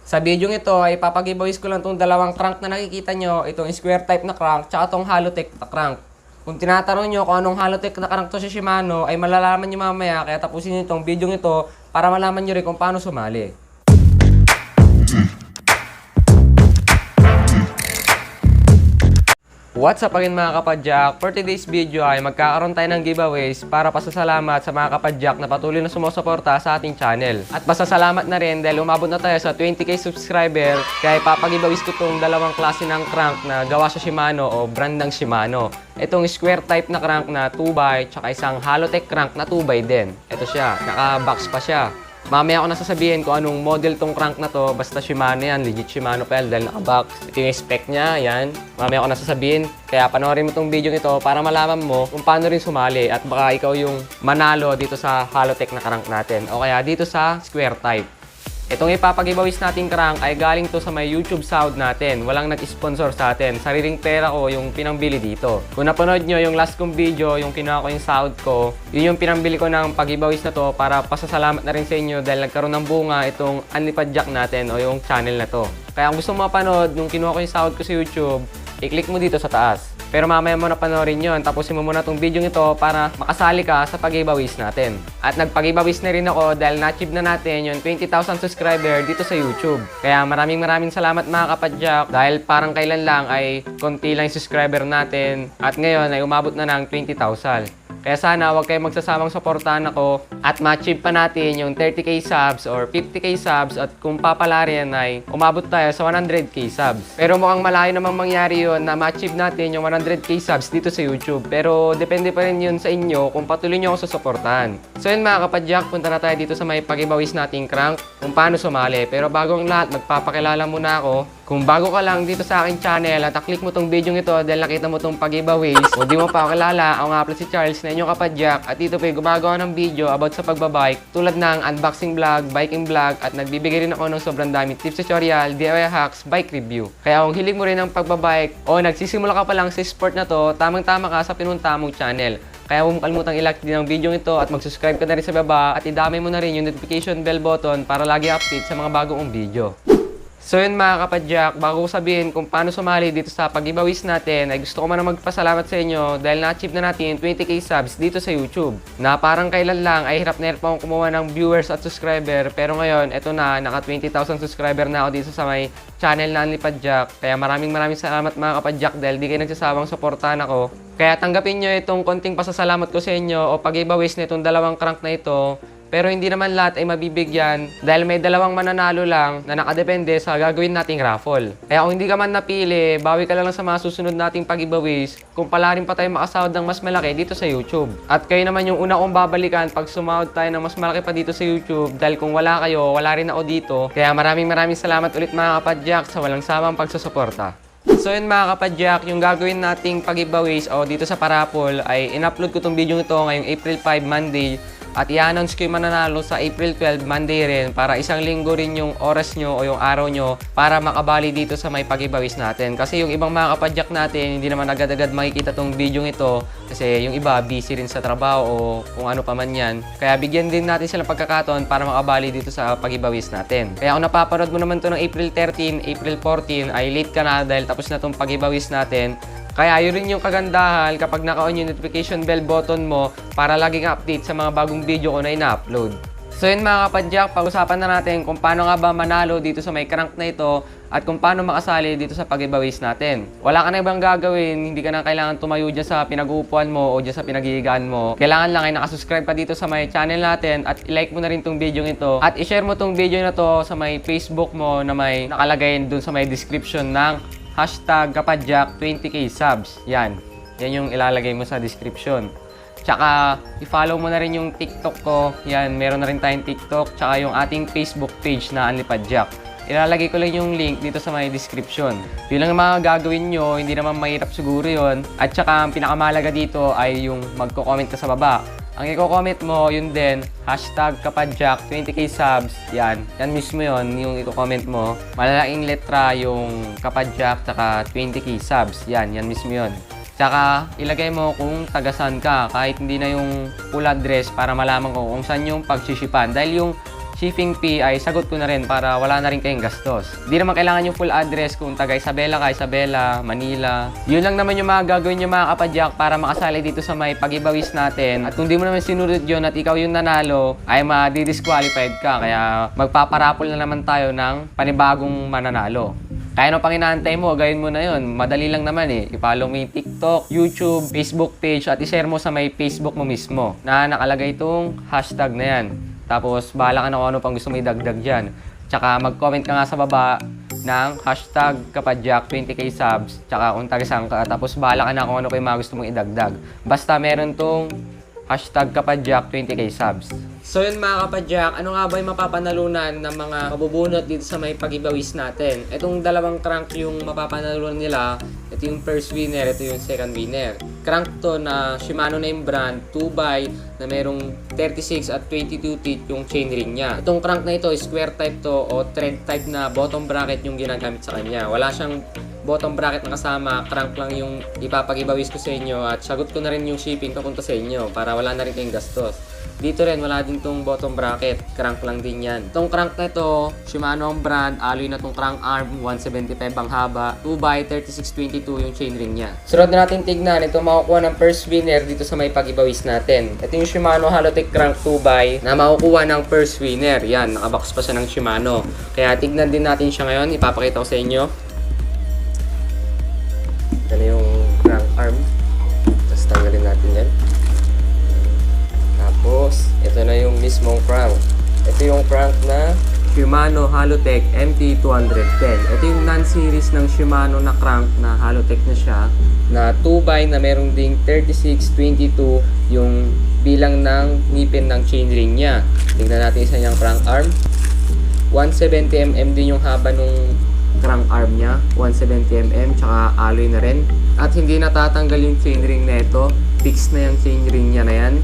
Sa video ito ay papag-giveaways ko lang itong dalawang crank na nakikita nyo, itong square type na crank, tsaka itong Halotech na crank. Kung tinatanong nyo kung anong Halotech na crank to sa Shimano, ay malalaman nyo mamaya, kaya tapusin nyo itong video ito para malaman nyo rin kung paano sumali. What's up again mga kapadyak? For today's video ay magkakaroon tayo ng giveaways para pasasalamat sa mga kapadyak na patuloy na sumusuporta sa ating channel. At pasasalamat na rin dahil umabot na tayo sa 20k subscriber, kaya ipapag-giveaways ko itong dalawang klase ng crank na gawa sa Shimano o brand ng Shimano. Itong square type na crank na 2x, tsaka isang Halotech crank na 2x din. Ito siya, naka-box pa siya. Mamaya ako nasasabihin kung anong model tong crank na to. Basta Shimano yan, legit Shimano pa yan dahil naka-box. Ito yung spec niya, yan. Mamaya ako nasasabihin. Kaya panoorin mo tong video ito para malaman mo kung paano rin sumali. At baka ikaw yung manalo dito sa Halotech na crank natin. O kaya dito sa square type. Itong ipapag-giveaways nating crank ay galing to sa may YouTube sahod natin. Walang nag-sponsor sa atin. Sariling pera ko yung pinambili dito. Kung napanood nyo yung last kong video, yung kinuha ko yung sahod ko, yun yung pinambili ko ng pag-giveaways na to para pasasalamat na rin sa inyo dahil nagkaroon ng bunga itong Unlipadyak natin o yung channel na to. Kaya kung gusto mo mapanood nung kinuha ko yung sahod ko sa YouTube, i-click mo dito sa taas. Pero mamaya mo na panoorin yun. Tapusin mo muna itong video ito para makasali ka sa pag-giveaways natin. At nagpag-giveaways na rin ako dahil na-achieve na natin yung 20,000 subscriber dito sa YouTube. Kaya maraming salamat mga kapadyak dahil parang kailan lang ay konti lang yung subscriber natin at ngayon ay umabot na ng 20,000. Kaya sana huwag kayong magsasamang suportahan ako at ma-achieve pa natin yung 30k subs or 50k subs at kung papala rin ay umabot tayo sa 100k subs. Pero mukhang malayo namang mangyari yun na ma-achieve natin yung 100k subs dito sa YouTube. Pero depende pa rin yun sa inyo kung patuloy nyo ako susuportahan. So yun mga kapadyak, punta na tayo dito sa may pag-giveaways nating crank kung paano sumali. Pero bago ang lahat, magpapakilala muna ako. Kung bago ka lang dito sa aking channel at click mo tong video ito dahil nakita mo tong pag-giveaways o di mo pa ako kilala, ako nga pala si Charles na inyong kapadyak at dito po gumagawa ng video about sa pagbabike tulad ng unboxing vlog, biking vlog at nagbibigay rin ako ng sobrang daming tips, tutorial, DIY hacks, bike review. Kaya kung hilig mo rin ng pagbabike o nagsisimula ka pa lang sa sport na to, tamang-tama ka sa pinunta mong channel. Kaya huwag mo kalimutang i-like din ang video ito at mag-subscribe ka na rin sa baba at idamay mo na rin yung notification bell button para lagi update sa mga bagong video. So yun mga kapadyak, bago ko sabihin kung paano sumali dito sa pag-giveaways natin, ay gusto ko man magpasalamat sa inyo dahil na-achieve na natin 20k subs dito sa YouTube. Na parang kailan lang ay hirap na hirap akong kumuha ng viewers at subscriber, pero ngayon eto na, naka 20,000 subscriber na ako dito sa may channel na Unlipadyak. Kaya maraming salamat mga kapadyak dahil di kayo nagsasawang suportahan ako. Kaya tanggapin nyo itong konting pasasalamat ko sa inyo o pag-giveaways na itong dalawang crank na ito. Pero hindi naman lahat ay mabibigyan dahil may dalawang mananalo lang na nakadepende sa gagawin nating raffle. Kaya kung hindi ka man napili, bawi ka lang sa mga susunod nating pag-giveaways kung pala rin pa tayo makasahod ng mas malaki dito sa YouTube. At kayo naman yung una kong babalikan pag sumahod tayo ng mas malaki pa dito sa YouTube dahil kung wala kayo, wala rin ako dito. Kaya maraming salamat ulit mga kapadyak sa walang samang pagsusuporta. So yun mga kapadyak, yung gagawin nating pag-giveaways o dito sa parapol ay in-upload ko tong video ito ngayong April 5, Monday. At i-announce ko yung mananalo sa April 12, Monday rin para isang linggo rin yung oras nyo o yung araw nyo para makabali dito sa may pag-giveaways natin. Kasi yung ibang mga kapadyak natin, hindi naman agad-agad makikita tong video ito kasi yung iba busy rin sa trabaho o kung ano pa man yan. Kaya bigyan din natin sila pagkakataon para makabali dito sa pag-giveaways natin. Kaya kung napapanood mo naman to ng April 13, April 14 ay late ka na dahil tapos na tong pag-giveaways natin. Kaya yun rin yung kagandahan kapag naka-on yung notification bell button mo para laging update sa mga bagong video ko na ina-upload. So yun mga kapadyak, pag-usapan na natin kung paano nga ba manalo dito sa may crank na ito at kung paano makasali dito sa pag-giveaways natin. Wala ka na ibang gagawin, hindi ka na kailangan tumayo dyan sa pinag-uupuan mo o dyan sa pinag-iigaan mo. Kailangan lang ay nakasubscribe ka dito sa may channel natin at i-like mo na rin tong video ito at i-share mo tong video na to sa may Facebook mo na may nakalagay dun sa may description ng hashtag kapadyak 20k subs. Yan yung ilalagay mo sa description. Tsaka i-follow mo na rin yung TikTok ko. Yan, meron na rin tayong TikTok. Tsaka yung ating Facebook page na Unlipadyak. Ilalagay ko lang yung link dito sa may description. Yun lang ang mga gagawin nyo, hindi naman mahirap siguro yun. At tsaka ang pinakamalaga dito ay yung magko-comment ka sa baba. Ang i-comment mo, yun din, hashtag kapadyak 20k subs. Yan mismo yun, yung i-comment mo. Malalaking letra yung kapadyak, tsaka 20k subs. Yan mismo yun. Tsaka ilagay mo kung tagasan ka, kahit hindi na yung full address para malaman ko kung saan yung pagsishipan. Dahil yung shipping fee ay sagot ko na rin para wala na rin kayong gastos. Di naman kailangan yung full address kung taga Isabela ka, Isabela, Manila. Yun lang naman yung mga gagawin nyo mga kapadyak para makasali dito sa may pag-ibawis natin. At kung di mo naman sinunod yun at ikaw yung nanalo, ay ma-disqualified ka. Kaya magpaparapol na naman tayo ng panibagong mananalo. Kaya nung pang inaantay mo, gawin mo na yun. Madali lang naman eh. I-follow mo yung TikTok, YouTube, Facebook page at i-share mo sa may Facebook mo mismo na nakalagay itong hashtag na yan. Tapos bahala ka na kung ano pang gusto mo idagdag dyan. Tsaka mag-comment ka nga sa baba ng hashtag kapadyak 20k subs. Tsaka kung tagasang ka. Tapos bahala ka na kung ano pa yung mga gusto mong idagdag. Basta meron tong hashtag kapadyak 20k subs. So yun mga kapadyak, ano nga ba yung mapapanalunan ng mga mabubunot dito sa may pag-ibawis natin? Itong dalawang crank yung mapapanalunan nila. Ito yung first winner, ito yung second winner. Crank to na Shimano na yung brand, 2x na merong 36 at 22 teeth yung chainring niya. Itong crank na ito, square type to o thread type na bottom bracket yung ginagamit sa kanya. Wala siyang bottom bracket na kasama, crank lang yung ipapag-ibawis ko sa inyo at sagot ko na rin yung shipping papunta sa inyo para wala na rin kayong gastos. Dito rin, wala din tong bottom bracket. Crank lang din yan. Itong crank na ito, Shimano ang brand. Alloy na tong crank arm. 175 ang haba. 2x3622 yung chainring niya. Sunod na natin tignan. Ito makukuha ng first winner dito sa may pag-ibawis natin. Ito yung Shimano Halotech Crank 2x na makukuha ng first winner. Yan, nakabox pa siya ng Shimano. Kaya tignan din natin siya ngayon. Ipapakita ko sa inyo. Ito na yung crank arm. Tapos tanggalin natin yan. Tapos, ito na yung mismong crank. Ito yung crank na Shimano Halotech MT210. Ito yung non-series ng Shimano na crank na Halotech na siya. Na 2x na merong ding 3622 yung bilang ng ngipin ng chainring niya. Tingnan natin isa niyang crank arm. 170mm din yung haba nung crank arm niya. 170mm tsaka alloy na rin. At hindi natatanggal yung chainring na ito. Fixed na yung chainring niya na yan.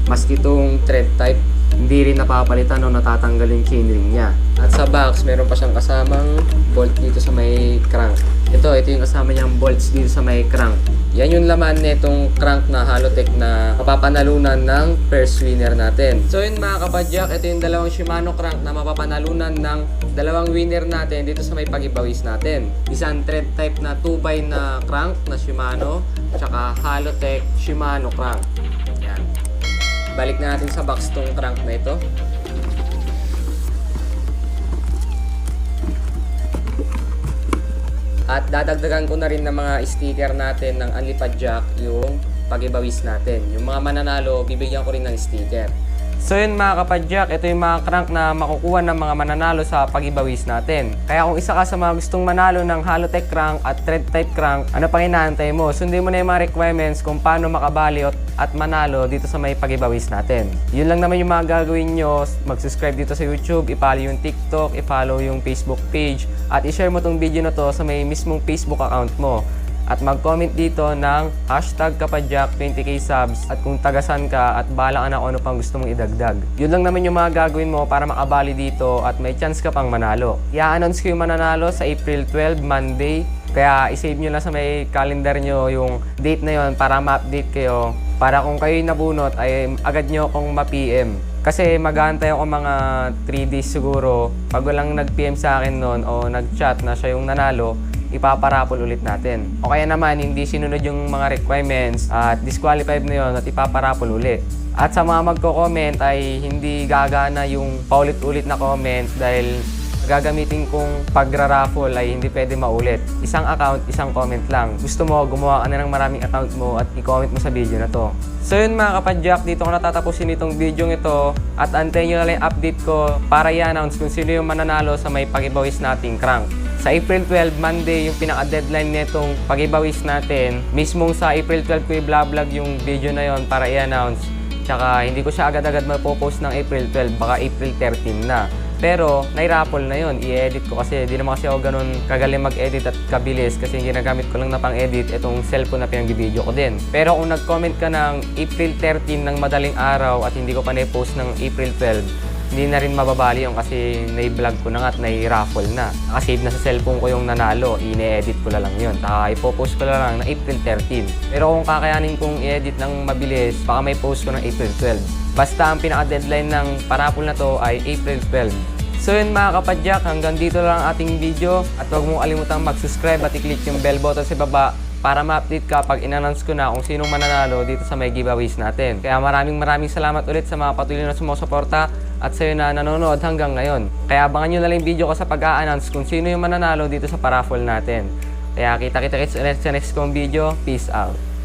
Maski itong thread type, hindi rin napapalitan o natatanggal yung chainring niya. At sa box, meron pa siyang kasamang bolt dito sa may crank. Ito yung kasama niyang bolts dito sa may crank. Yan yung laman nitong crank na Halotech na mapapanalunan ng first winner natin. So yun mga kapadyak, ito yung dalawang Shimano crank na mapapanalunan ng dalawang winner natin dito sa may pag-ibawis natin. Isang thread type na 2x na crank na Shimano, tsaka Halotech Shimano crank. Yan. Balik na natin sa box tong crank na ito. At dadagdagan ko na rin ng mga sticker natin ng Unlipad Jack yung pag-ibawis natin. Yung mga mananalo, bibigyan ko rin ng sticker. So yun mga kapadyak, ito yung mga crank na makukuha ng mga mananalo sa pag-ibawis natin. Kaya kung isa ka sa mga gustong manalo ng Halotech crank at thread type crank, ano pang inaantay mo? Sundin mo na yung mga requirements kung paano makabali at manalo dito sa may pag-ibawis natin. Yun lang naman yung mga gagawin nyo. Mag-subscribe dito sa YouTube, i-follow yung TikTok, i-follow yung Facebook page, at i-share mo tong video na to sa may mismong Facebook account mo. At mag-comment dito ng hashtag kapadyak 20k subs at kung tagasan ka at bahala ka na kung ano pang gusto mong idagdag. Yun lang naman yung mga gagawin mo para makabali dito at may chance ka pang manalo. I-announce ko yung mananalo sa April 12, Monday. Kaya i-save nyo lang sa may calendar nyo yung date na yon para ma-update kayo. Para kung kayo'y nabunot ay agad nyo akong ma-PM. Kasi mag-aantay ako mga 3 days siguro. Pag walang nag-PM sa akin noon o nag-chat na siya yung nanalo, ipaparapol ulit natin. O kaya naman, hindi sinunod yung mga requirements at disqualified na yun at ipaparapol ulit. At sa mga magko-comment ay hindi gagana yung paulit-ulit na comment dahil gagamitin kong pagra-raffle ay hindi pwede maulit. Isang account, isang comment lang. Gusto mo, gumawa ka na ng maraming account mo at i-comment mo sa video na to. So yun mga kapadyak, dito ko natatapusin itong video ito at antayin nyo na lang yung update ko para i-announce kung sino yung mananalo sa may pag-ibawis nating crank. Sa April 12, Monday, yung pinaka-deadline nitong pag-ibawis natin. Mismong sa April 12 ko i-vlog yung video na yon para i-announce. Tsaka hindi ko siya agad-agad mapopost ng April 12, baka April 13 na. Pero nai-raffle na yon, i-edit ko kasi di naman kasi ako ganun kagaling mag-edit at kabilis kasi ginagamit ko lang na pang-edit itong cellphone na pinag-video ko din. Pero kung nag-comment ka ng April 13 ng madaling araw at hindi ko pa na-post ng April 12, hindi na rin mababali yun kasi nai-vlog ko na nga at nai-raffle na. Nakasave na sa cellphone ko yung nanalo, ine-edit ko na lang yun. Taka ipopost ko na lang ng April 13. Pero kung kakayanin kong i-edit ng mabilis, baka may post ko ng April 12. Basta ang pinaka-deadline ng paraffle na to ay April 12. So yun mga kapadyak, hanggang dito lang ang ating video at huwag mong kalimutang mag-subscribe at i-click yung bell button sa baba para ma-update ka pag in-announce ko na kung sinong mananalo dito sa may giveaways natin. Kaya maraming salamat ulit sa mga patuloy na sumusuporta at sa'yo na nanonood hanggang ngayon. Kaya abangan nyo na lang yung video ko sa pag-a-announce kung sino yung mananalo dito sa paraffle natin. Kaya kita-kits ulit sa next kong video. Peace out!